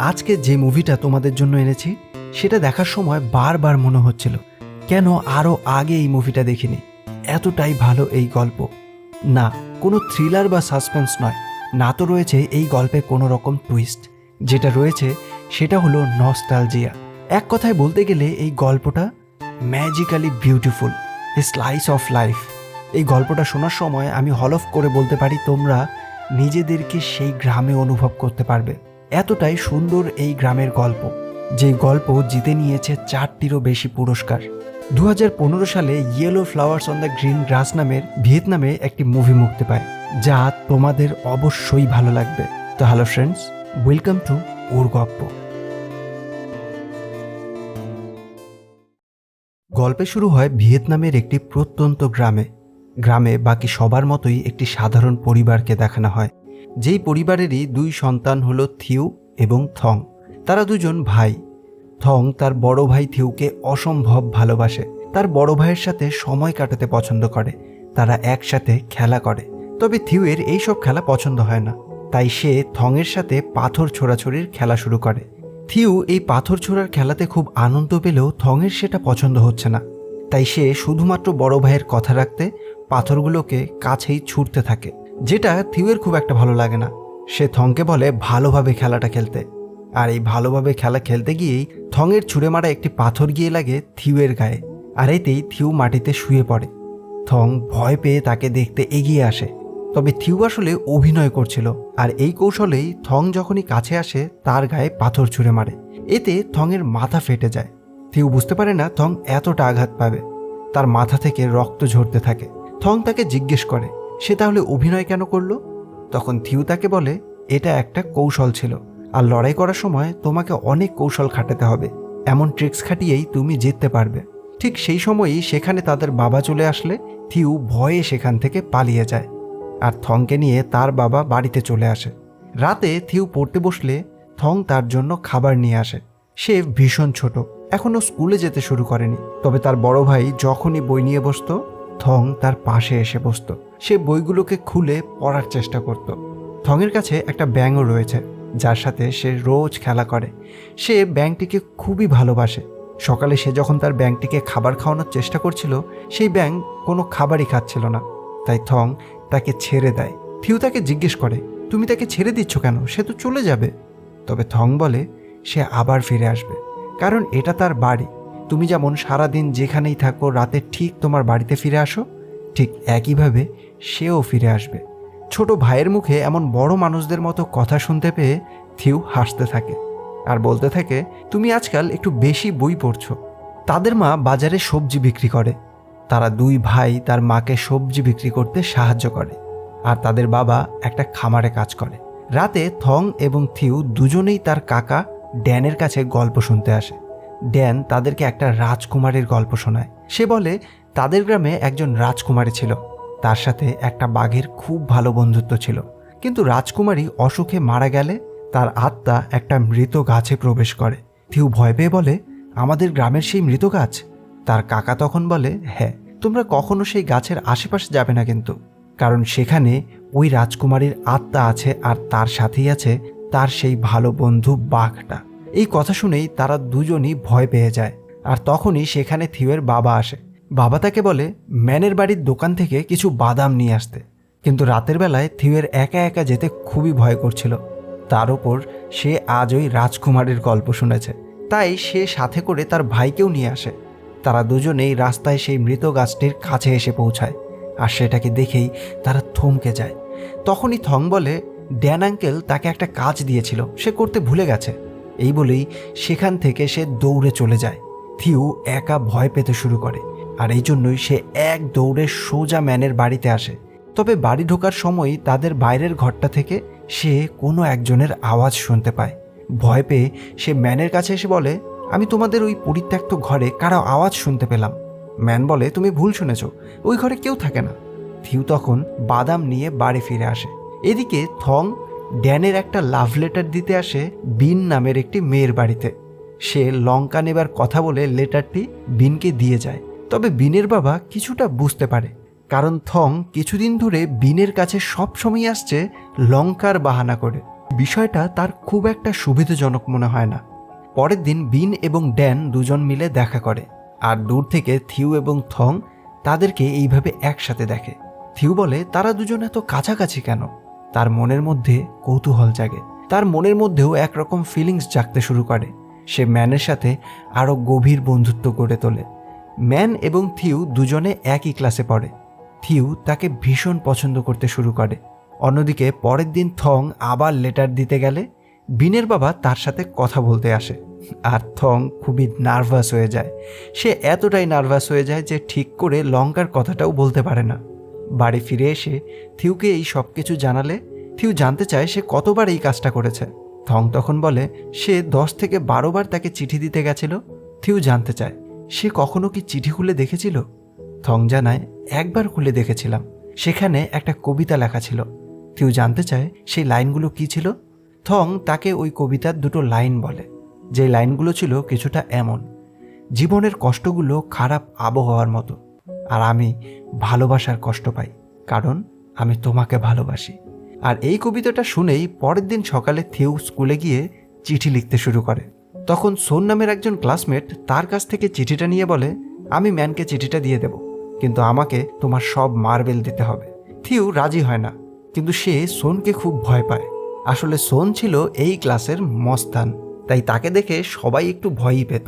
আজকে যে মুভিটা তোমাদের জন্য এনেছি সেটা দেখার সময় বারবার মনে হচ্ছিল কেন আরও আগে এই মুভিটা দেখিনি। এতটাই ভালো এই গল্প। না কোনো থ্রিলার বা সাসপেন্স নয়, না তো রয়েছে এই গল্পে কোনো রকম টুইস্ট। যেটা রয়েছে সেটা হলো নস্টালজিয়া। এক কথায় বলতে গেলে এই গল্পটা magically beautiful, A slice of life. এই গল্পটা শোনার সময় আমি হলফ করে বলতে পারি তোমরা নিজেদেরকে সেই গ্রামে অনুভব করতে পারবে। এতটাই সুন্দর এই গ্রামের গল্প, যে গল্প জিতে নিয়েছে 4টিরও বেশি পুরস্কার। 2015 সালে yellow flowers on the green গ্রাস নামের ভিয়েতনামে একটি মুভি মুক্তি পায়, যা তোমাদের অবশ্যই ভালো লাগবে। তো হ্যালো ফ্রেন্ডস, ওয়েলকাম টু ওর গপ্প। গল্পে শুরু হয় ভিয়েতনামের একটি প্রত্যন্ত গ্রামে বাকি সবার মতোই একটি সাধারণ পরিবারকে দেখানো হয়। যেই পরিবারেরই 2 সন্তান হলো থিউ এবং থং। তারা দুজন ভাই। থং তার বড় ভাই থিউকে অসম্ভব ভালোবাসে, তার বড় ভাইয়ের সাথে সময় কাটাতে পছন্দ করে, তারা একসাথে খেলা করে। তবে থিউয়ের এইসব খেলা পছন্দ হয় না, তাই সে থংয়ের সাথে পাথর ছোড়াছুড়ির খেলা শুরু করে। থিউ এই পাথর ছোড়ার খেলাতে খুব আনন্দ পেলেও থংয়ের সেটা পছন্দ হচ্ছে না, তাই সে শুধুমাত্র বড় ভাইয়ের কথা রাখতে পাথরগুলোকে কাছেই ছুঁড়তে থাকে, যেটা থিউয়ের খুব একটা ভালো লাগে না। সে থংকে বলে ভালোভাবে খেলাটা খেলতে, আর এই ভালোভাবে খেলা খেলতে গিয়েই থংয়ের ছুঁড়ে মারা একটি পাথর গিয়ে লাগে থিউয়ের গায়ে, আর এতেই থিউ মাটিতে শুয়ে পড়ে। থং ভয় পেয়ে তাকে দেখতে এগিয়ে আসে, তবে থিউ আসলে অভিনয় করছিল, আর এই কৌশলেই থং যখনই কাছে আসে তার গায়ে পাথর ছুঁড়ে মারে। এতে থংয়ের মাথা ফেটে যায়। থিউ বুঝতে পারে না থং এতটা আঘাত পাবে, তার মাথা থেকে রক্ত ঝরতে থাকে। থং তাকে জিজ্ঞেস করে সে তাহলে অভিনয় কেন করলো। তখন থিউ তাকে বলে এটা একটা কৌশল ছিল, আর লড়াই করার সময় তোমাকে অনেক কৌশল খাটাতে হবে, এমন ট্রিক্স খাটিয়েই তুমি জিততে পারবে। ঠিক সেই সময়ই সেখানে তাদের বাবা চলে আসলে থিউ ভয়ে সেখান থেকে পালিয়ে যায়, আর থংকে নিয়ে তার বাবা বাড়িতে চলে আসে। রাতে থিউ পড়তে বসলে থং তার জন্য খাবার নিয়ে আসে। সে ভীষণ ছোট, এখনও স্কুলে যেতে শুরু করেনি, তবে তার বড় ভাই যখনই বই নিয়ে বসতো থং তার পাশে এসে বসত। সে বইগুলোকে খুলে পড়ার চেষ্টা করত। থংয়ের কাছে একটা ব্যাঙও রয়েছে, যার সাথে সে রোজ খেলা করে। সে ব্যাঙটিকে খুবই ভালোবাসে। সকালে সে যখন তার ব্যাঙটিকে খাবার খাওয়ানোর চেষ্টা করছিল, সেই ব্যাঙ কোনো খাবারই খাচ্ছিল না, তাই থং তাকে ছেড়ে দেয়। থিউ তাকে জিজ্ঞেস করে তুমি তাকে ছেড়ে দিচ্ছ কেন, সে তো চলে যাবে। তবে থং বলে সে আবার ফিরে আসবে, কারণ এটা তার বাড়ি। তুমি যেমন সারাদিন যেখানেই থাকো রাতে ঠিক তোমার বাড়িতে ফিরে আসো, ঠিক একইভাবে সেও ফিরে আসবে। ছোট ভাইয়ের মুখে এমন বড় মানুষদের মতো কথা শুনতে পেয়ে থিউ হাসতে থাকে আর বলতে থাকে তুমি আজকাল একটু বেশি বই পড়ছো। তাদের মা বাজারে সবজি বিক্রি করে। তারা 2 ভাই তার মাকে সবজি বিক্রি করতে সাহায্য করে, আর তাদের বাবা একটা খামারে কাজ করে। রাতে থং এবং থিউ দুজনেই তার কাকা ড্যানের কাছে গল্প শুনতে আসে। ড্যান তাদেরকে একটা রাজকুমারীর গল্প শোনায়। সে বলে তাদের গ্রামে একজন রাজকুমারী ছিল, তার সাথে একটা বাঘের খুব ভালো বন্ধুত্ব ছিল, কিন্তু রাজকুমারী অসুখে মারা গেলে তার আত্মা একটা মৃত গাছে প্রবেশ করে। থিউ ভয় পেয়ে বলে আমাদের গ্রামের সেই মৃত গাছ? তার কাকা তখন বলে হ্যাঁ, তোমরা কখনো সেই গাছের আশেপাশে যাবে না, কিন্তু কারণ সেখানে ওই রাজকুমারীর আত্মা আছে, আর তার সাথেই আছে তার সেই ভালো বন্ধু বাঘটা। এই কথা শুনেই তারা দুজনই ভয় পেয়ে যায়, আর তখনই সেখানে থিউয়ের বাবা আসে। বাবা তাকে বলে ম্যানের বাড়ির দোকান থেকে কিছু বাদাম নিয়ে আসতে, কিন্তু রাতের বেলায় থিউয়ের একা একা যেতে খুবই ভয় করছিল। তার ওপর সে আজ ওই রাজকুমারীর গল্প শুনেছে, তাই সে সাথে করে তার ভাইকেও নিয়ে আসে। তারা দুজনেই রাস্তায় সেই মৃত গাছটির কাছে এসে পৌঁছায়, আর সেটাকে দেখেই তারা থমকে যায়। তখনই থং বলে ড্যান আঙ্কেল তাকে একটা কাজ দিয়েছিল, সে করতে ভুলে গেছে। এই বলেই সেখান থেকে সে দৌড়ে চলে যায়। থিউ একা ভয় পেতে শুরু করে, আর এই জন্যই সে এক দৌড়ে সোজা ম্যানের বাড়িতে আসে। তবে বাড়ি ঢোকার সময়ই তাদের বাইরের ঘরটা থেকে সে কোনো একজনের আওয়াজ শুনতে পায়। ভয় পেয়ে সে ম্যানের কাছে এসে বলে আমি তোমাদের ওই পরিত্যক্ত ঘরে কারো আওয়াজ শুনতে পেলাম। ম্যান বলে তুমি ভুল শুনেছ, ওই ঘরে কেউ থাকে না। থিউ তখন বাদাম নিয়ে বাড়ি ফিরে আসে। এদিকে থং ড্যানের একটা লাভ লেটার দিতে আসে বিন নামের একটি মেয়ের বাড়িতে। সে লঙ্কা নেবার কথা বলে লেটারটি বিনকে দিয়ে যায়। তবে বিনের বাবা কিছুটা বুঝতে পারে, কারণ থং কিছুদিন ধরে বিনের কাছে সবসময় আসছে লঙ্কার বাহানা করে। বিষয়টা তার খুব একটা সুবিধাজনক মনে হয় না। পরের দিন বিন এবং ড্যান দুজন মিলে দেখা করে, আর দূর থেকে থিউ এবং থং তাদেরকে এইভাবে একসাথে দেখে। থিউ বলে তারা দুজন এত কাছাকাছি কেন। তার মনের মধ্যে কৌতূহল জাগে, তার মনের মধ্যেও একরকম ফিলিংস জাগতে শুরু করে। সে ম্যানের সাথে আরও গভীর বন্ধুত্ব গড়ে তোলে। ম্যান এবং থিউ দুজনে একই ক্লাসে পড়ে। থিউ তাকে ভীষণ পছন্দ করতে শুরু করে। অন্যদিকে পরের দিন থং আবার লেটার দিতে গেলে বিনের বাবা তার সাথে কথা বলতে আসে, আর থং খুবই নার্ভাস হয়ে যায়। সে এতটাই নার্ভাস হয়ে যায় যে ঠিক করে লঙ্কার কথাটাও বলতে পারে না। বাড়ি ফিরে এসে থিউকে এই সব কিছু জানালে থিউ জানতে চায় সে কতবার এই কাজটা করেছে। থং তখন বলে সে 10 থেকে 12 বার তাকে চিঠি দিতে গেছিল। থিউ জানতে চায় সে কখনো কি চিঠি খুলে দেখেছিল। থং জানায় একবার খুলে দেখেছিলাম, সেখানে একটা কবিতা লেখা ছিল। থিউ জানতে চায় সেই লাইনগুলো কি ছিল। থং তাকে ওই কবিতার 2টো লাইন বলে, যে লাইনগুলো ছিল কিছুটা এমন: জীবনের কষ্টগুলো খারাপ আবহাওয়ার মতো, আর আমি ভালোবাসার কষ্ট পাই কারণ আমি তোমাকে ভালোবাসি। আর এই কবিতাটা শুনেই পরের দিন সকালে থিউ স্কুলে গিয়ে চিঠি লিখতে শুরু করে। তখন সোন নামের একজন ক্লাসমেট তার কাছ থেকে চিঠিটা নিয়ে বলে, আমি ম্যানকে চিঠিটা দিয়ে দেব, কিন্তু আমাকে তোমার সব মার্বেল দিতে হবে। থিউ রাজি হয় না, কিন্তু সে সোনকে খুব ভয় পায়। আসলে সোন ছিল এই ক্লাসের মস্তান, তাই তাকে দেখে সবাই একটু ভয়ই পেত।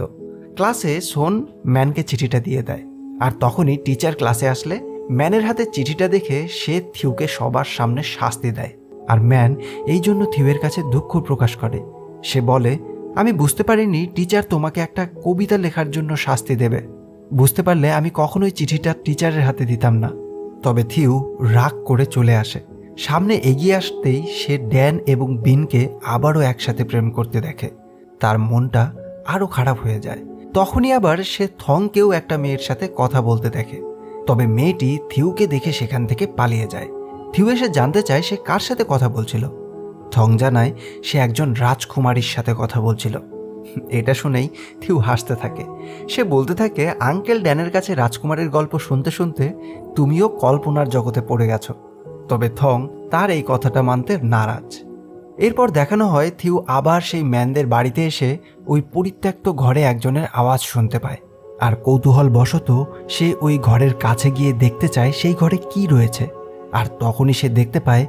ক্লাসে সোন ম্যানকে চিঠিটা দিয়ে দেয়, আর তখনই টিচার ক্লাসে আসলে ম্যানের হাতে চিঠিটা দেখে সে থিউকে সবার সামনে শাস্তি দেয়। আর ম্যান এই জন্য থিউয়ের কাছে দুঃখ প্রকাশ করে। সে বলে, আমি বুঝতে পারিনি টিচার তোমাকে একটা কবিতা লেখার জন্য শাস্তি দেবে। বুঝতে পারলে আমি কখনোই চিঠিটা টিচারের হাতে দিতাম না। তবে থিউ রাগ করে চলে আসে। সামনে এগিয়ে আসতেই সে ড্যান এবং বিনকে আবারও একসাথে প্রেম করতে দেখে। তার মনটা আরও খারাপ হয়ে যায়। তখনই আবার সে থংকেও একটা মেয়ের সাথে কথা বলতে দেখে। তবে মেয়েটি থিউকে দেখে সেখান থেকে পালিয়ে যায়। থিউ এসে জানতে চায় সে কার সাথে কথা বলছিল। থং জানায় সে একজন রাজকুমারীর সাথে কথা বলছিল। এটা শুনেই থিউ হাসতে থাকে। সে বলতে থাকে, আঙ্কেল ড্যানের কাছে রাজকুমারীর গল্প শুনতে শুনতে তুমিও কল্পনার জগতে পড়ে গেছো। তবে থং তার এই কথাটা মানতে নারাজ। এরপর দেখানো হয় থিউ আবার সেই ম্যানদের বাড়িতে এসে ওই পরিত্যক্ত ঘরে একজনের আওয়াজ শুনতে পায়। আর কৌতূহল বশত সে ওই ঘরের কাছে গিয়ে দেখতে চায় সেই ঘরে কি রয়েছে। আর তখনই সে দেখতে পায়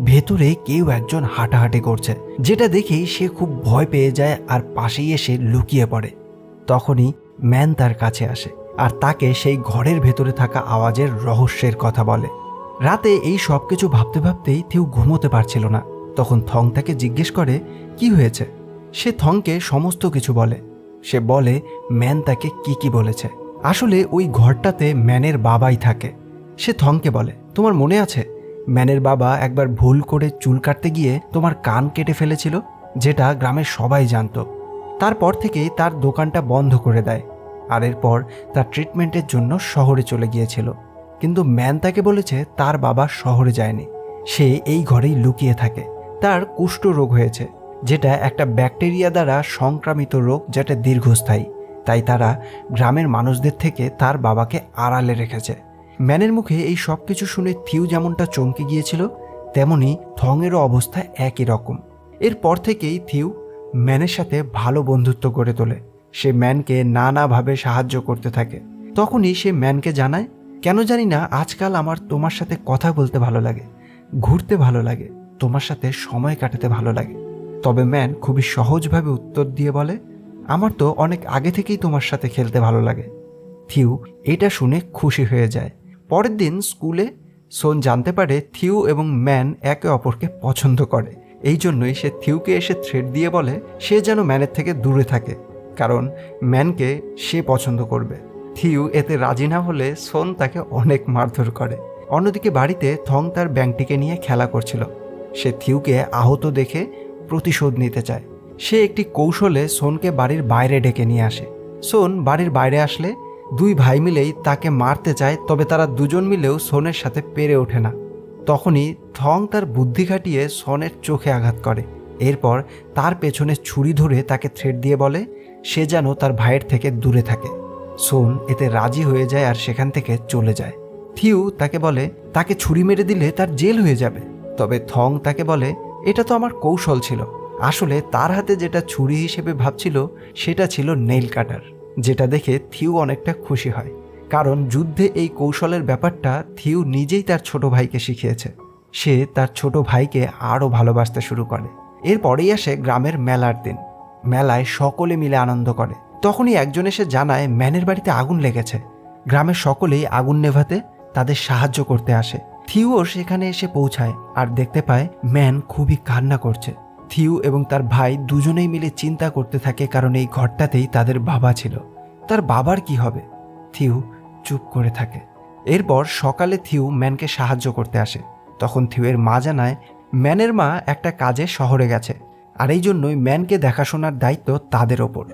ভেতরে কেউ একজন হাঁটাহাঁটি করছে, যেটা দেখেই সে খুব ভয় পেয়ে যায় আর পাশেই এসে লুকিয়ে পড়ে। তখনই ম্যান তার কাছে আসে আর তাকে সেই ঘরের ভেতরে থাকা আওয়াজের রহস্যের কথা বলে। রাতে এই সব কিছু ভাবতে ভাবতেই থিউ ঘুমোতে পারছিল না। তখন থং তাকে জিজ্ঞেস করে কি হয়েছে। সে থংকে সমস্ত কিছু বলে। সে বলে ম্যান তাকে কি বলেছে। আসলে ওই ঘরটাতে ম্যানের বাবাই থাকে। সে থংকে বলে, তোমার মনে আছে ম্যানের বাবা একবার ভুল করে চুল কাটতে গিয়ে তোমার কান কেটে ফেলেছিল, যেটা গ্রামের সবাই জানতো। তারপর থেকেই তার দোকানটা বন্ধ করে দেয়, আর এরপর তার ট্রিটমেন্টের জন্য শহরে চলে গিয়েছিল। কিন্তু ম্যান তাকে বলেছে তার বাবা শহরে যায়নি, সে এই ঘরেই লুকিয়ে থাকে। তার কুষ্ঠ রোগ হয়েছে, যেটা একটা ব্যাকটেরিয়া দ্বারা সংক্রামিত রোগ, যেটা দীর্ঘস্থায়ী। তাই তারা গ্রামের মানুষদের থেকে তার বাবাকে আড়ালে রেখেছে। ম্যানের মুখে এই সব কিছু শুনে থিউ যেমনটা চমকে গিয়েছিল, তেমনি থংয়েরও অবস্থা একই রকম। এরপর থেকেই থিউ ম্যানের সাথে ভালো বন্ধুত্ব গড়ে তোলে। সে ম্যানকে নানাভাবে সাহায্য করতে থাকে। তখনই সে ম্যানকে জানায়, কেন জানি না আজকাল আমার তোমার সাথে কথা বলতে ভালো লাগে, ঘুরতে ভালো লাগে, তোমার সাথে সময় কাটাতে ভালো লাগে। তবে ম্যান খুবই সহজভাবে উত্তর দিয়ে বলে, আমার তো অনেক আগে থেকেই তোমার সাথে খেলতে ভালো লাগে। থিউ এটা শুনে খুশি হয়ে যায়। পরের দিন স্কুলে সোন জানতে পারে থিউ এবং ম্যান একে অপরকে পছন্দ করে। এই জন্যই সে থিউকে এসে থ্রেট দিয়ে বলে সে যেন ম্যানের থেকে দূরে থাকে, কারণ ম্যানকে সে পছন্দ করবে। থিউ এতে রাজি না হলে সোন তাকে অনেক মারধর করে। অন্যদিকে বাড়িতে থং তার ব্যাংকটিকে নিয়ে খেলা করছিল। সে থিউকে আহত দেখে প্রতিশোধ নিতে চায়। সে একটি কৌশলে সোনকে বাড়ির বাইরে ডেকে নিয়ে আসে। সোন বাড়ির বাইরে আসলে দুই ভাই মিলেই তাকে মারতে চায়, তবে তারা দুজন মিলেও সোনের সাথে পেরে ওঠে না। তখনই থং তার বুদ্ধি খাটিয়ে সোনের চোখে আঘাত করে। এরপর তার পেছনে ছুরি ধরে তাকে থ্রেট দিয়ে বলে সে যেন তার ভাইয়ের থেকে দূরে থাকে। সোন এতে রাজি হয়ে যায় আর সেখান থেকে চলে যায়। থিউ তাকে বলে তাকে ছুরি মেরে দিলে তার জেল হয়ে যাবে। তবে থং তাকে বলে এটা তো আমার কৌশল ছিল। আসলে তার হাতে যেটা ছুরি হিসেবে ভাবছিল সেটা ছিল নেইল কাটার, যেটা দেখে থিউ অনেকটা খুশি হয়, কারণ যুদ্ধে এই কৌশলের ব্যাপারটা থিউ নিজেই তার ছোট ভাইকে শিখিয়েছে। সে তার ছোট ভাইকে আরও ভালোবাসতে শুরু করে। এরপরেই আসে গ্রামের মেলার দিন। মেলায় সকলে মিলে আনন্দ করে। তখনই একজন এসে জানায় ম্যানের বাড়িতে আগুন লেগেছে। গ্রামের সকলেই আগুন নেভাতে তাদের সাহায্য করতে আসে। থিউও সেখানে এসে পৌঁছায় আর দেখতে পায় ম্যান খুবই কান্না করছে। থিউ এবং তার ভাই দুজনেই মিলে চিন্তা করতে থাকে, কারণ এই ঘরটাতেই তাদের বাবা ছিল। তার বাবার কি হবে? থিউ চুপ করে থাকে। এরপর সকালে থিউ ম্যানকে সাহায্য করতে আসে। তখন থিউয়ের মা জানায় ম্যানের মা একটা কাজে শহরে গেছে, আর এই জন্যই ম্যানকে দেখাশোনার দায়িত্ব তাদের ওপর।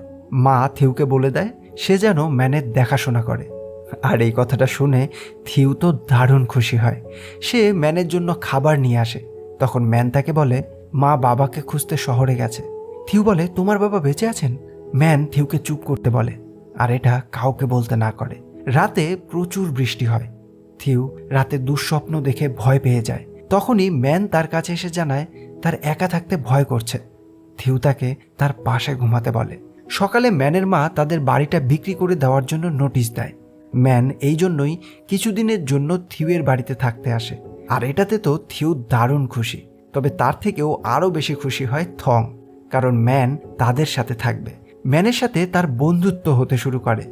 মা থিউকে বলে দেয় সে যেন ম্যানের দেখাশোনা করে। আর এই কথাটা শুনে থিউ তো দারুণ খুশি হয়। সে ম্যানের জন্য খাবার নিয়ে আসে। তখন ম্যান তাকে বলে মা বাবাকে খুঁজতে শহরে গেছে। থিউ বলে তোমার বাবা বেঁচে আছেন? ম্যান থিউকে চুপ করতে বলে, আর এটা কাউকে বলতে না করে। রাতে প্রচুর বৃষ্টি হয়। থিউ রাতে দুঃস্বপ্ন দেখে ভয় পেয়ে যায়। তখনই ম্যান তার কাছে এসে জানায় তার একা থাকতে ভয় করছে। থিউ তাকে তার পাশে ঘুমাতে বলে। সকালে ম্যানের মা তাদের বাড়িটা বিক্রি করে দেওয়ার জন্য নোটিশ দেয়। ম্যান এই জন্যই কিছুদিনের জন্য থিউয়ের বাড়িতে থাকতে আসে। আর এটাতে তো থিউ দারুণ খুশি। তবে তার থেকেও আরও বেশি খুশি হয় থং, কারণ ম্যান তাদের সাথে থাকবে। ম্যানের সাথে তার বন্ধুত্ব হতে শুরু করে।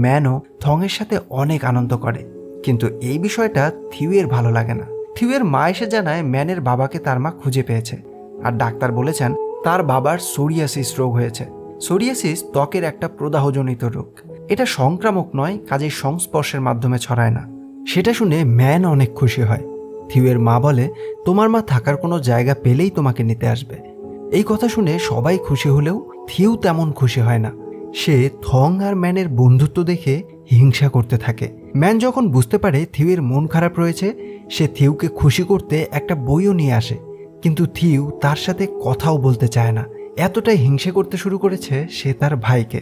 ম্যানও থংয়ের সাথে অনেক আনন্দ করে। কিন্তু এই বিষয়টা থিউয়ের ভালো লাগে না। থিউয়ের মা এসে জানায় ম্যানের বাবাকে তার মা খুঁজে পেয়েছে, আর ডাক্তার বলেছেন তার বাবার সোরিয়াসিস রোগ হয়েছে। সোরিয়াসিস ত্বকের একটা প্রদাহজনিত রোগ। এটা সংক্রামক নয়, কাজেই সংস্পর্শের মাধ্যমে ছড়ায় না। সেটা শুনে ম্যান অনেক খুশি হয়। থিউয়ের মা বলে তোমার মা থাকার কোনো জায়গা পেলেই তোমাকে নিতে আসবে। এই কথা শুনে সবাই খুশি হলেও থিউ তেমন খুশি হয় না। সে থং আর ম্যানের বন্ধুত্ব দেখে হিংসা করতে থাকে। ম্যান যখন বুঝতে পারে থিউয়ের মন খারাপ রয়েছে, সে থিউকে খুশি করতে একটা বইও নিয়ে আসে। কিন্তু থিউ তার সাথে কথাও বলতে চায় না। এতটাই হিংসা করতে শুরু করেছে সে তার ভাইকে।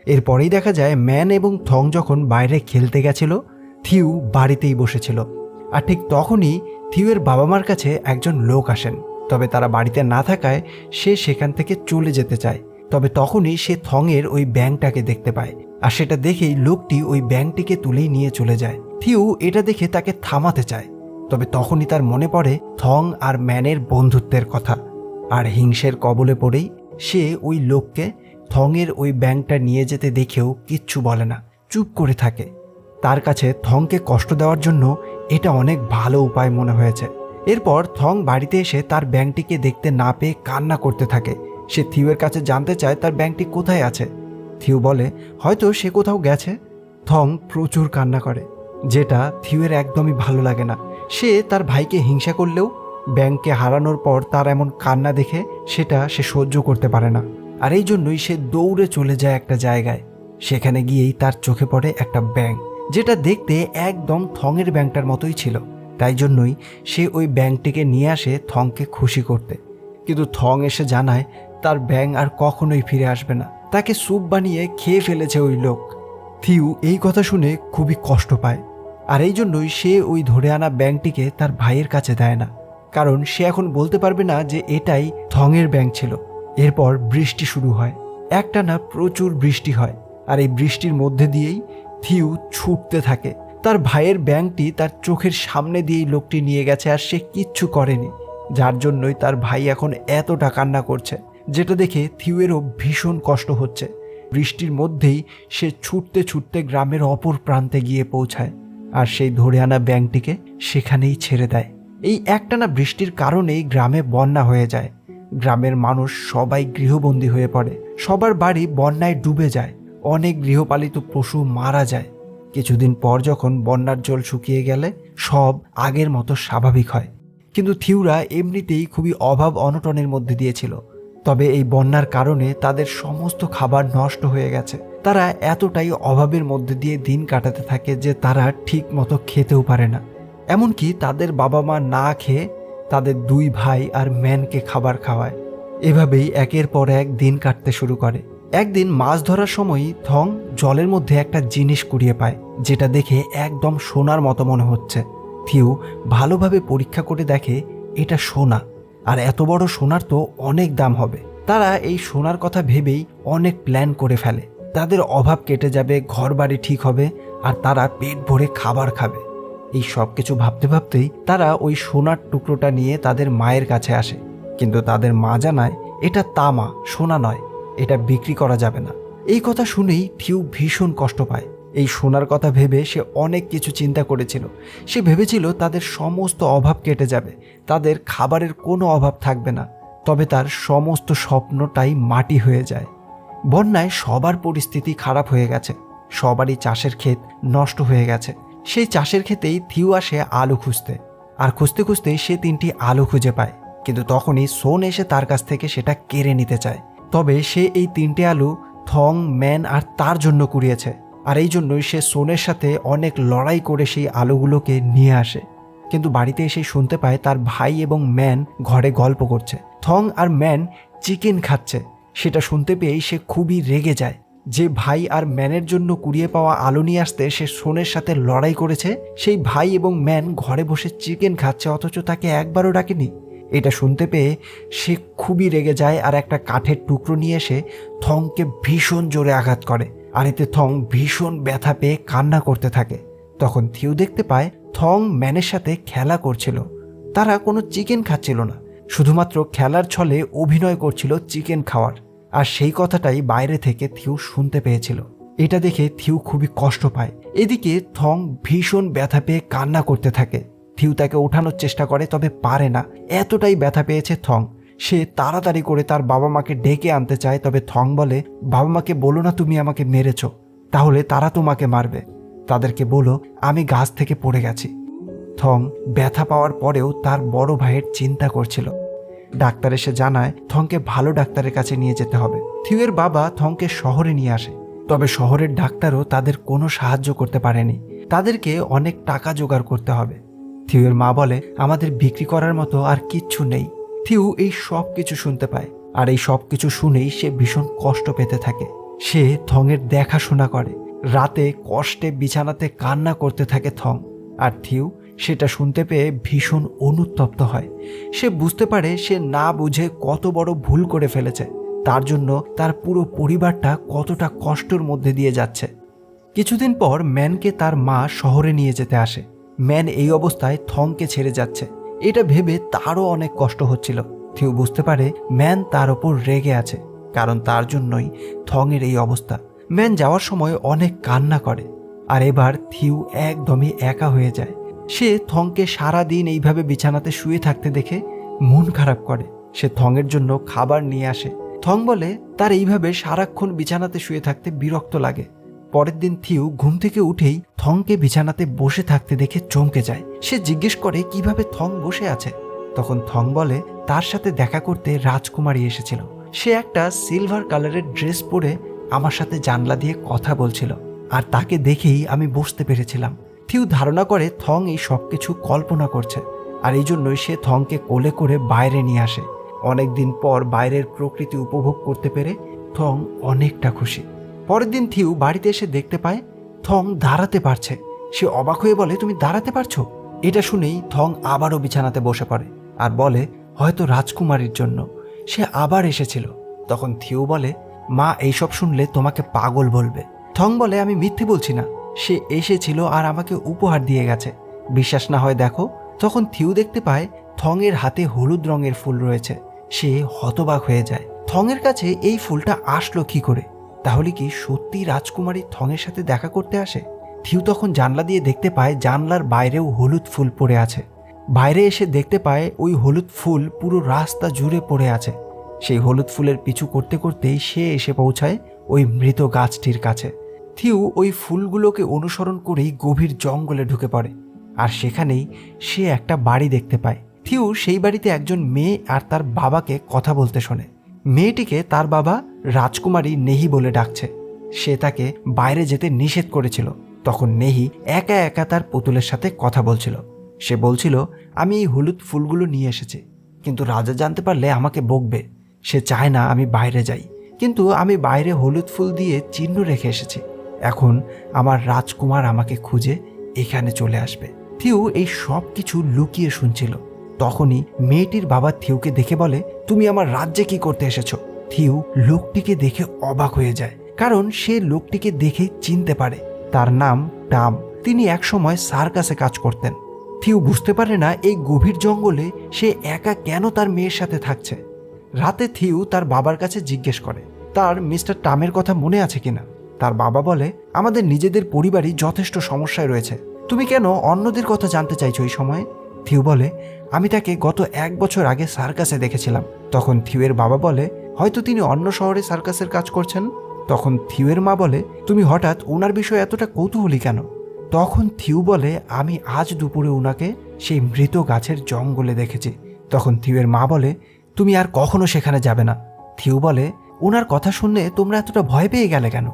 এরপরেই দেখা যায় ম্যান এবং থং যখন বাইরে খেলতে গেছিল, থিউ বাড়িতেই বসেছিল। আর ঠিক তখনই থিউয়ের বাবা মার কাছে একজন লোক আসেন। তবে তারা বাড়িতে না থাকায় সে সেখান থেকে চলে যেতে চায়। তবে তখনই সে থংয়ের ওই ব্যাংকটাকে দেখতে পায়, আর সেটা দেখেই লোকটি ওই ব্যাংকটিকে তুলেই নিয়ে চলে যায়। থিউ এটা দেখে তাকে থামাতে চায়, তবে তখনই তার মনে পড়ে থং আর ম্যানের বন্ধুত্বের কথা। আর হিংসের কবলে পড়েই সে ওই লোককে থংয়ের ওই ব্যাংকটা নিয়ে যেতে দেখেও কিচ্ছু বলে না, চুপ করে থাকে। তার কাছে থংকে কষ্ট দেওয়ার জন্য এটা অনেক ভালো উপায় মনে হয়েছে। এরপর থং বাড়িতে এসে তার ব্যাংকটিকে দেখতে না পেয়ে কান্না করতে থাকে। সে থিউয়ের কাছে জানতে চায় তার ব্যাংকটি কোথায় আছে। থিউ বলে হয়তো সে কোথাও গেছে। থং প্রচুর কান্না করে, যেটা থিউয়ের একদমই ভালো লাগে না। সে তার ভাইকে হিংসা করলেও ব্যাংককে হারানোর পর তার এমন কান্না দেখে সেটা সে সহ্য করতে পারে না। আর এই জন্যই সে দৌড়ে চলে যায় একটা জায়গায়। সেখানে গিয়েই তার চোখে পড়ে একটা ব্যাংক, যেটা দেখতে একদম থংয়ের ব্যাংকটার মতোই ছিল। তাই জন্যই সে ওই ব্যাংকটিকে নিয়ে আসে থংকে খুশি করতে। কিন্তু থং এসে জানায় তার ব্যাংক আর কখনোই ফিরে আসবে না, তাকে স্যুপ বানিয়ে খেয়ে ফেলেছে ওই লোক। থিউ এই কথা শুনে খুবই কষ্ট পায়, আর এই জন্যই সে ওই ধরে আনা ব্যাংকটিকে তার ভাইয়ের কাছে দেয় না, কারণ সে এখন বলতে পারবে না যে এটাই থংয়ের ব্যাংক ছিল। এরপর বৃষ্টি শুরু হয়, একটানা প্রচুর বৃষ্টি হয়। আর এই বৃষ্টির মধ্যে দিয়েই থিউ ছুটতে থাকে। তার ভাইয়ের ব্যাংকটি তার চোখের সামনে দিয়েই লোকটি নিয়ে গেছে, আর সে কিচ্ছু করেনি, যার জন্যই তার ভাই এখন এতটা কান্না করছে, যেটা দেখে থিউয়েরও ভীষণ কষ্ট হচ্ছে। বৃষ্টির মধ্যেই সে ছুটতে ছুটতে গ্রামের অপর প্রান্তে গিয়ে পৌঁছায়, আর সেই ধরে আনা ব্যাংকটিকে সেখানেই ছেড়ে দেয়। এই একটানা বৃষ্টির কারণেই গ্রামে বন্যা হয়ে যায়। গ্রামের মানুষ সবাই গৃহবন্দী হয়ে পড়ে। সবার বাড়ি বন্যায় ডুবে যায়। অনেক গৃহপালিত পশু মারা যায়। কিছুদিন পর যখন বন্যার জল শুকিয়ে গেলে সব আগের মতো স্বাভাবিক হয়। কিন্তু থিউরা এমনিতেই খুবই অভাব অনটনের মধ্যে দিয়েছিল। তবে এই বন্যার কারণে তাদের সমস্ত খাবার নষ্ট হয়ে গেছে। তারা এতটাই অভাবের মধ্যে দিয়ে দিন কাটাতে থাকে যে তারা ঠিক মতো খেতেও পারে না। এমনকি তাদের বাবা মা না খেয়ে তাদের দুই ভাই আর ম্যানকে খাবার খাওয়ায়। এভাবেই একের পর এক দিন কাটতে শুরু করে। একদিন মাছ ধরার সময়ই থং জলের মধ্যে একটা জিনিস কুড়িয়ে পায়, যেটা দেখে একদম সোনার মতো মনে হচ্ছে। থিউ ভালোভাবে পরীক্ষা করে দেখে এটা সোনা। আর এত বড় সোনার তো অনেক দাম হবে। তারা এই সোনার কথা ভেবেই অনেক প্ল্যান করে ফেলে। তাদের অভাব কেটে যাবে, ঘর বাড়ি ঠিক হবে, আর তারা পেট ভরে খাবার খাবে। এই সব কিছু ভাবতে ভাবতেই তারা ওই সোনার টুকরোটা নিয়ে তাদের মায়ের কাছে আসে। কিন্তু তাদের মা জানায় এটা তামা, সোনা নয়, এটা বিক্রি করা যাবে না। এই কথা শুনেই থিউ ভীষণ কষ্ট পায়। এই সোনার কথা ভেবে সে অনেক কিছু চিন্তা করেছিল। সে ভেবেছিল তাদের সমস্ত অভাব কেটে যাবে, তাদের খাবারের কোনো অভাব থাকবে না। তবে তার সমস্ত স্বপ্নটাই মাটি হয়ে যায়। বন্যায় সবার পরিস্থিতি খারাপ হয়ে গেছে, সবারই চাষের ক্ষেত নষ্ট হয়ে গেছে। সেই চাষের ক্ষেতেই থিউ আসে আলু খুঁজতে, আর খুঁজতে খুঁজতে সে 3টি আলু খুঁজে পায়। কিন্তু তখনই সোন এসে তার কাছ থেকে সেটা কেড়ে নিতে চায়। তবে সে এই 3টে আলু থং, ম্যান আর তার জন্য কুড়িয়েছে, আর এই জন্যই সে সোনের সাথে অনেক লড়াই করে সেই আলুগুলোকে নিয়ে আসে। কিন্তু বাড়িতে এসে শুনতে পায় তার ভাই এবং ম্যান ঘরে গল্প করছে। থং আর ম্যান চিকেন খাচ্ছে। সেটা শুনতে পেয়েই সে খুবই রেগে যায়। যে ভাই আর ম্যানের জন্য কুড়িয়ে পাওয়া আলু নিয়ে আসতে সে সোনের সাথে লড়াই করেছে, সেই ভাই এবং ম্যান ঘরে বসে চিকেন খাচ্ছে, অথচ তাকে একবারও ডাকেনি। এটা শুনতে পেয়ে সে খুবই রেগে যায় আর একটা কাঠের টুকরো নিয়ে এসে থংকে ভীষণ জোরে আঘাত করে। আর এতে থং ভীষণ ব্যথা পেয়ে কান্না করতে থাকে। তখন থিউ দেখতে পায় থং ম্যানের সাথে খেলা করছিল। তারা কোনো চিকেন খাচ্ছিল না, শুধুমাত্র খেলার ছলে অভিনয় করছিল চিকেন খাওয়ার। আর সেই কথাটাই বাইরে থেকে থিউ শুনতে পেয়েছিল। এটা দেখে থিউ খুবই কষ্ট পায়। এদিকে থং ভীষণ ব্যথা পেয়ে কান্না করতে থাকে। থিউ তাকে ওঠানোর চেষ্টা করে, তবে পারে না, এতটাই ব্যথা পেয়েছে থং। সে তাড়াতাড়ি করে তার বাবা মাকে ডেকে আনতে চায়, তবে থং বলে, বাবা মাকে বলো না তুমি আমাকে মেরেছ, তাহলে তারা তোমাকে মারবে। তাদেরকে বলো আমি গাছ থেকে পড়ে গেছি। থং ব্যথা পাওয়ার পরেও তার বড় ভাইয়ের চিন্তা করছিল। ডাক্তার এসে জানায় থংকে ভালো ডাক্তারের কাছে নিয়ে যেতে হবে। থিউয়ের বাবা থংকে শহরে নিয়ে আসে, তবে শহরের ডাক্তারও তাদের কোনো সাহায্য করতে পারেনি। তাদেরকে অনেক টাকা জোগাড় করতে হবে। থিউয়ের মা বলে আমাদের বিক্রি করার মতো আর কিচ্ছু নেই। থিউ এই সব কিছু শুনতে পায়, আর এই সব কিছু শুনেই সে ভীষণ কষ্ট পেতে থাকে। সে থংয়ের দেখাশোনা করে। রাতে কষ্টে বিছানাতে কান্না করতে থাকে থং। আর থিউ সেটা শুনতে পেয়ে ভীষণ অনুতপ্ত হয়। সে বুঝতে পারে সে না বুঝে কত বড় ভুল করে ফেলেছে, তার জন্য তার পুরো পরিবারটা কতটা কষ্টের মধ্যে দিয়ে যাচ্ছে। কিছুদিন পর ম্যানকে তার মা শহরে নিয়ে যেতে আসে। ম্যান এই অবস্থায় থংকে ছেড়ে যাচ্ছে, এটা ভেবে তারও অনেক কষ্ট হচ্ছিল। থিউ বুঝতে পারে ম্যান তার ওপর রেগে আছে, কারণ তার জন্যই থংয়ের এই অবস্থা। ম্যান যাওয়ার সময় অনেক কান্না করে, আর এবার থিউ একদমই একা হয়ে যায়। সে থংকে সারাদিন এইভাবে বিছানাতে শুয়ে থাকতে দেখে মন খারাপ করে। সে থংয়ের জন্য খাবার নিয়ে আসে। থং বলে তার এইভাবে সারাক্ষণ বিছানাতে শুয়ে থাকতে বিরক্ত লাগে। পরের দিন থিউ ঘুম থেকে উঠেই থংকে বিছানাতে বসে থাকতে দেখে চমকে যায়। সে জিজ্ঞেস করে কিভাবে থং বসে আছে। তখন থং বলে তার সাথে দেখা করতে রাজকুমারী এসেছিল। সে একটা সিলভার কালারের ড্রেস পরে আমার সাথে জানলা দিয়ে কথা বলছিল, আর তাকে দেখেই আমি বুঝতে পেরেছিলাম। থিউ ধারণা করে থং এই সব কিছু কল্পনা করছে, আর এই জন্যই সে থংকে কোলে করে বাইরে নিয়ে আসে। অনেকদিন পর বাইরের প্রকৃতি উপভোগ করতে পেরে থং অনেকটা খুশি। পরের দিন থিউ বাড়িতে এসে দেখতে পায় থং দাঁড়াতে পারছে। সে অবাক হয়ে বলে তুমি দাঁড়াতে পারছো? এটা শুনেই থং আবারও বিছানাতে বসে পড়ে আর বলে হয়তো রাজকুমারীর জন্য সে আবার এসেছিল। তখন থিউ বলে মা এইসব শুনলে তোমাকে পাগল বলবে। থং বলে আমি মিথ্যে বলছি না, সে এসেছিল আর আমাকে উপহার দিয়ে গেছে, বিশ্বাস না হয় দেখো। তখন থিউ দেখতে পায় থংয়ের হাতে হলুদ রঙের ফুল রয়েছে। সে হতবাক হয়ে যায়, থংয়ের কাছে এই ফুলটা আসলো কি করে? তাহলে কি সত্যি রাজকুমারী থংয়ের সাথে দেখা করতে আসে? থিউ তখন জানলা দিয়ে দেখতে পায় জানলার বাইরেও হলুদ ফুল পড়ে আছে। বাইরে এসে দেখতে পায় ওই হলুদ ফুল পুরো রাস্তা জুড়ে পড়ে আছে। সেই হলুদ ফুলের পিছু করতে করতেই সে এসে পৌঁছায় ওই মৃত গাছটির কাছে। থিউ ওই ফুলগুলোকে অনুসরণ করেই গভীর জঙ্গলে ঢুকে পড়ে, আর সেখানেই সে একটা বাড়ি দেখতে পায়। থিউ সেই বাড়িতে একজন মেয়ে আর তার বাবাকে কথা বলতে শোনে। মেয়েটিকে তার বাবা রাজকুমারী নেহি বলে ডাকছে। সে তাকে বাইরে যেতে নিষেধ করেছিল। তখন নেহি একা একা তার পুতুলের সাথে কথা বলছিল। সে বলছিল আমি এই হলুদ ফুলগুলো নিয়ে এসেছি, কিন্তু রাজা জানতে পারলে আমাকে বকবে। সে চায় না আমি বাইরে যাই, কিন্তু আমি বাইরে হলুদ ফুল দিয়ে চিহ্ন রেখে এসেছি। এখন আমার রাজকুমার আমাকে খুঁজে এখানে চলে আসবে। থিউ এই সব কিছু লুকিয়ে শুনছিল। তখনই মেয়েটির বাবা থিউকে দেখে বলে, তুমি আমার রাজ্যে কি করতে এসেছো? থিউ লোকটিকে দেখে অবাক হয়ে যায়, কারণ সে লোকটিকে দেখেই চিনতে পারে। তার নাম টাম। তিনি একসময় সার্কাসে কাজ করতেন। থিউ বুঝতে পারে না এই গভীর জঙ্গলে সে একা কেন তার মেয়ের সাথে থাকছে। রাতে থিউ তার বাবার কাছে জিজ্ঞেস করে তার মিস্টার টামের কথা মনে আছে কিনা। তার বাবা বলে, আমাদের নিজেদের পরিবারই যথেষ্ট সমস্যায় রয়েছে, তুমি কেন অন্যদের কথা জানতে চাইছো এই সময়ে? থিউ বলে, আমি তাকে গত 1 বছর আগে সার্কাসে দেখেছিলাম। তখন থিউয়ের বাবা বলে, হয়তো তিনি অন্য শহরে সার্কাসের কাজ করছেন। তখন থিউয়ের মা বলে, তুমি হঠাৎ ওনার বিষয়ে এতটা কৌতূহলী কেন? তখন থিউ বলে, আমি আজ দুপুরে ওনাকে সেই মৃত গাছের জঙ্গলে দেখেছি। তখন থিউয়ের মা বলে, তুমি আর কখনো সেখানে যাবে না। থিউ বলে, ওনার কথা শুনলে তোমরা এতটা ভয় পেয়ে গেলে কেন?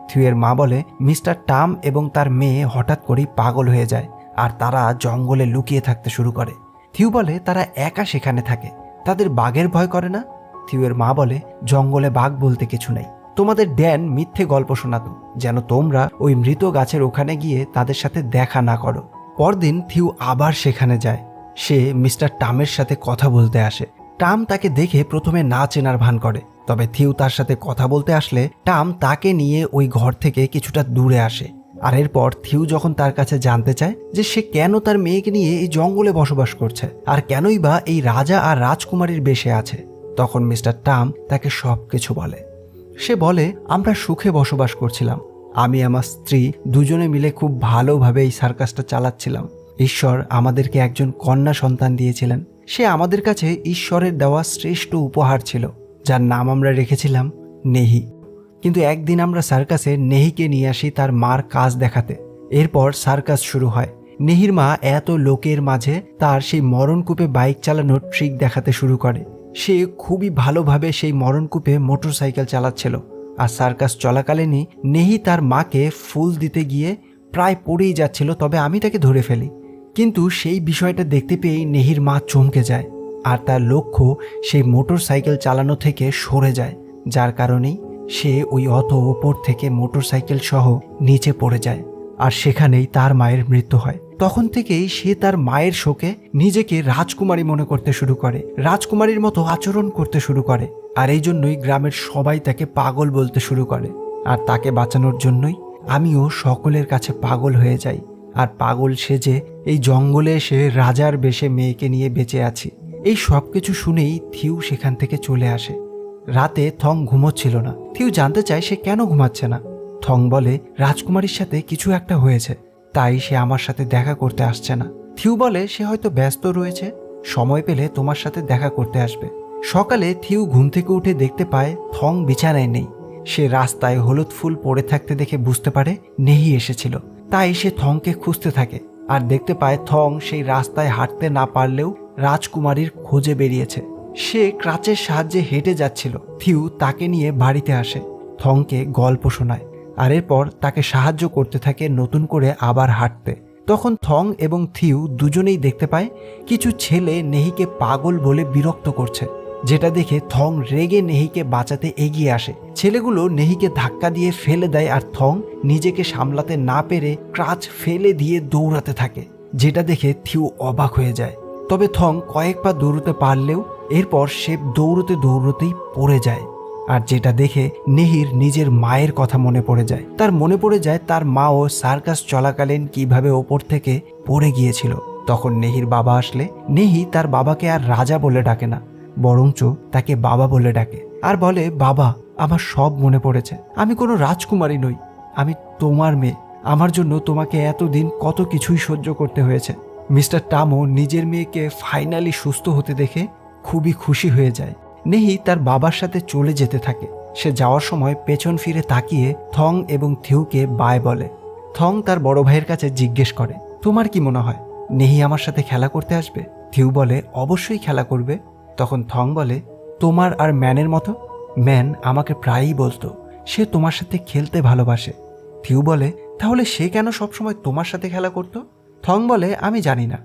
থিউয়ের মা বলে, মিস্টার টাম এবং তার মেয়ে হঠাৎ করেই পাগল হয়ে যায় আর তারা জঙ্গলে লুকিয়ে থাকতে শুরু করে। থিউ বলে, তারা একা সেখানে থাকে, তাদের বাঘের ভয় করে না? থিউয়ের মা বলে, জঙ্গলে বাঘ বলতে কিছু নেই, তোমাদের ড্যান মিথ্যে গল্প শোনাতো যেন তোমরা ওই মৃত গাছের ওখানে গিয়ে তাদের সাথে দেখা না করো। পরদিন থিউ আবার সেখানে যায়। সে মিস্টার টামের সাথে কথা বলতে আসে। টাম তাকে দেখে প্রথমে না চেনার ভান করে, তবে থিউ তার সাথে কথা বলতে আসলে টাম তাকে নিয়ে ওই ঘর থেকে কিছুটা দূরে আসে। আর এরপর থিউ যখন তার কাছে জানতে চায় যে সে কেন তার মেয়েকে নিয়ে এই জঙ্গলে বসবাস করছে আর কেনই বা এই রাজা আর রাজকুমারীর বেশে আছে, তখন মিস্টার টাম তাকে সব কিছু বলে। সে বলে, আমরা সুখে বসবাস করছিলাম, আমি আমার স্ত্রী দুজনে মিলে খুব ভালোভাবে এই সার্কাসটা চালাচ্ছিলাম। ঈশ্বর আমাদেরকে একজন কন্যা সন্তান দিয়েছিলেন, সে আমাদের কাছে ঈশ্বরের দেওয়া শ্রেষ্ঠ উপহার ছিল, যার নাম আমরা রেখেছিলাম নেহি। কিন্তু একদিন আমরা সার্কাসে নেহিকে নিয়ে আসি তার মার কাজ দেখাতে। এরপর সার্কাস শুরু হয়। নেহির মা এত লোকের মাঝে তার সেই মরণকূপে বাইক চালানোর ট্রিক দেখাতে শুরু করে। সে খুবই ভালোভাবে সেই মরণকূপে মোটরসাইকেল চালাচ্ছিল। আর সার্কাস চলাকালীনই নেহি তার মাকে ফুল দিতে গিয়ে প্রায় পড়েই যাচ্ছিল, তবে আমি তাকে ধরে ফেলি। কিন্তু সেই বিষয়টা দেখতে পেয়েই নেহির মা চমকে যায় আর তার লক্ষ্য সেই মোটরসাইকেল চালানো থেকে সরে যায়, যার কারণেই সে ওই অত ওপর থেকে মোটরসাইকেল সহ নিচে পড়ে যায় আর সেখানেই তার মায়ের মৃত্যু হয়। তখন থেকেই সে তার মায়ের শোকে নিজেকে রাজকুমারী মনে করতে শুরু করে, রাজকুমারীর মতো আচরণ করতে শুরু করে। আর এই জন্যই গ্রামের সবাই তাকে পাগল বলতে শুরু করে। আর তাকে বাঁচানোর জন্যই আমিও সকলের কাছে পাগল হয়ে যাই আর পাগল সেজে এই জঙ্গলে এসে রাজার বেশে মেয়েকে নিয়ে বেঁচে আছি। এই সব কিছু শুনেই থিউ সেখান থেকে চলে আসে। রাতে থং ঘুমোচ্ছিল না। থিউ জানতে চায় সে কেন ঘুমাচ্ছে না। থং বলে, রাজকুমারীর সাথে কিছু একটা হয়েছে, তাই সে আমার সাথে দেখা করতে আসছে না। থিউ বলে, সে হয়তো ব্যস্ত রয়েছে, সময় পেলে তোমার সাথে দেখা করতে আসবে। সকালে থিউ ঘুম থেকে উঠে দেখতে পায় থং বিছানায় নেই। সে রাস্তায় হলুদ ফুল পড়ে থাকতে দেখে বুঝতে পারে নেহি এসেছিল, তাই সে থংকে খুঁজতে থাকে আর দেখতে পায় থং সেই রাস্তায় হাঁটতে না পারলেও রাজকুমারীর খোঁজে বেরিয়েছে। সে ক্রাচের সাহায্যে হেঁটে যাচ্ছিল। থিউ তাকে নিয়ে বাড়িতে আসে, থংকে গল্প শোনায় আর এরপর তাকে সাহায্য করতে থাকে নতুন করে আবার হাঁটতে। তখন থং এবং থিউ দুজনেই দেখতে পায় কিছু ছেলে নেহিকে পাগল বলে বিরক্ত করছে, যেটা দেখে থং রেগে নেহিকে বাঁচাতে এগিয়ে আসে। ছেলেগুলো নেহিকে ধাক্কা দিয়ে ফেলে দেয় আর থং নিজেকে সামলাতে না পেরে ক্রাচ ফেলে দিয়ে দৌড়াতে থাকে, যেটা দেখে থিউ অবাক হয়ে যায়। তবে থং কয়েক পা দৌড়তে পারলেও এরপর সে দৌড়তে দৌড়তেই পড়ে যায়। আর যেটা দেখে নেহির নিজের মায়ের কথা মনে পড়ে যায়। তার মনে পড়ে যায় তার মাও সার্কাস চলাকালীন কিভাবে ওপর থেকে পড়ে গিয়েছিল। তখন নেহির বাবা আসলে নেহি তার বাবাকে আর রাজা বলে ডাকে না, বরঞ্চ তাকে বাবা বলে ডাকে আর বলে, বাবা, আমার সব মনে পড়েছে, আমি কোনো রাজকুমারী নই, আমি তোমার মেয়ে, আমার জন্য তোমাকে এতদিন কত কিছুই সহ্য করতে হয়েছে। মিস্টার টামো নিজের মেয়েকে ফাইনালি সুস্থ হতে দেখে খুবই খুশি হয়ে যায়। নেহি তার বাবার সাথে চলে যেতে থাকে। সে যাওয়ার সময় পেছন ফিরে তাকিয়ে থং এবং থিউকে বাই বলে। থং তার বড় ভাইয়ের কাছে জিজ্ঞেস করে, তোমার কি মনে হয় নেহি আমার সাথে খেলা করতে আসবে? থিউ বলে, অবশ্যই খেলা করবে। তখন থং বলে, তোমার আর ম্যানের মতো? ম্যান আমাকে প্রায়ই বলতো সে তোমার সাথে খেলতে ভালোবাসে। থিউ বলে, তাহলে সে কেন সবসময় তোমার সাথে খেলা করত? থং বলে, আমি জানি না,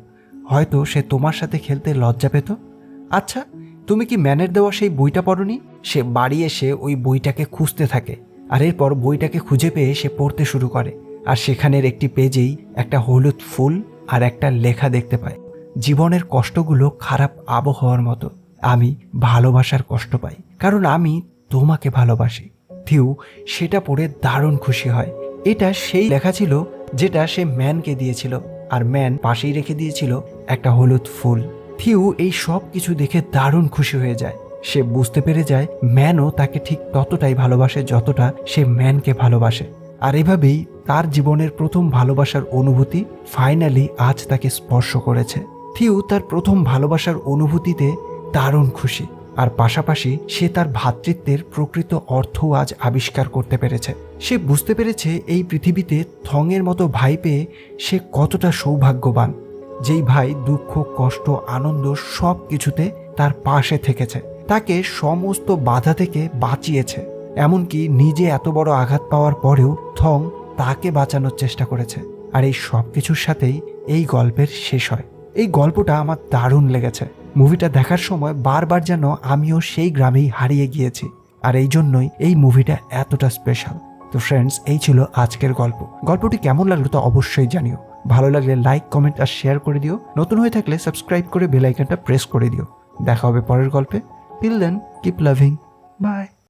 হয়তো সে তোমার সাথে খেলতে লজ্জা পেত। আচ্ছা, তুমি কি ম্যানের দেওয়া সেই বইটা পড়নি? সে বাড়ি এসে ওই বইটাকে খুঁজতে থাকে আর এরপর বইটাকে খুঁজে পেয়ে সে পড়তে শুরু করে আর সেখানের একটি পেজেই একটা হলুদ ফুল আর একটা লেখা দেখতে পায়। জীবনের কষ্টগুলো খারাপ আবহাওয়ার মতো, আমি ভালোবাসার কষ্ট পাই কারণ আমি তোমাকে ভালোবাসি। থিউ সেটা পড়ে দারুণ খুশি হয়। এটা সেই লেখা ছিল যেটা সে ম্যানকে দিয়েছিল, আর ম্যান পাশেই রেখে দিয়েছিল একটা হলুদ ফুল। থিউ এই সব কিছু দেখে দারুণ খুশি হয়ে যায়। সে বুঝতে পেরে যায় ম্যানও তাকে ঠিক ততটাই ভালোবাসে যতটা সে ম্যানকে ভালোবাসে। আর এভাবেই তার জীবনের প্রথম ভালোবাসার অনুভূতি ফাইনালি আজ তাকে স্পর্শ করেছে। থিউ তার প্রথম ভালোবাসার অনুভূতিতে দারুণ খুশি, আর পাশাপাশি সে তার ভ্রাতৃত্বের প্রকৃত অর্থও আজ আবিষ্কার করতে পেরেছে। সে বুঝতে পেরেছে এই পৃথিবীতে থংয়ের মতো ভাই পেয়ে সে কতটা সৌভাগ্যবান, যেই ভাই দুঃখ কষ্ট আনন্দ সব কিছুতে তার পাশে থেকেছে, তাকে সমস্ত বাধা থেকে বাঁচিয়েছে। এমনকি নিজে এত বড় আঘাত পাওয়ার পরেও থং তাকে বাঁচানোর চেষ্টা করেছে। আর এই সব কিছুর সাথেই এই গল্পের শেষ হয়। এই গল্পটা আমার দারুণ লেগেছে। মুভিটা দেখার সময় বারবার যেন আমিও সেই গ্রামেই হারিয়ে গিয়েছি, আর এই জন্যই এই মুভিটা এতটা স্পেশাল। তো ফ্রেন্ডস, এই ছিল আজকের গল্প। গল্পটি কেমন লাগলো তা অবশ্যই জানিও। ভালো লাগলে লাইক কমেন্ট আর শেয়ার করে দিও। নতুন হয়ে থাকলে সাবস্ক্রাইব করে বেল আইকনটা প্রেস করে দিও। দেখা হবে পরের গল্পে। Till then, keep loving, by.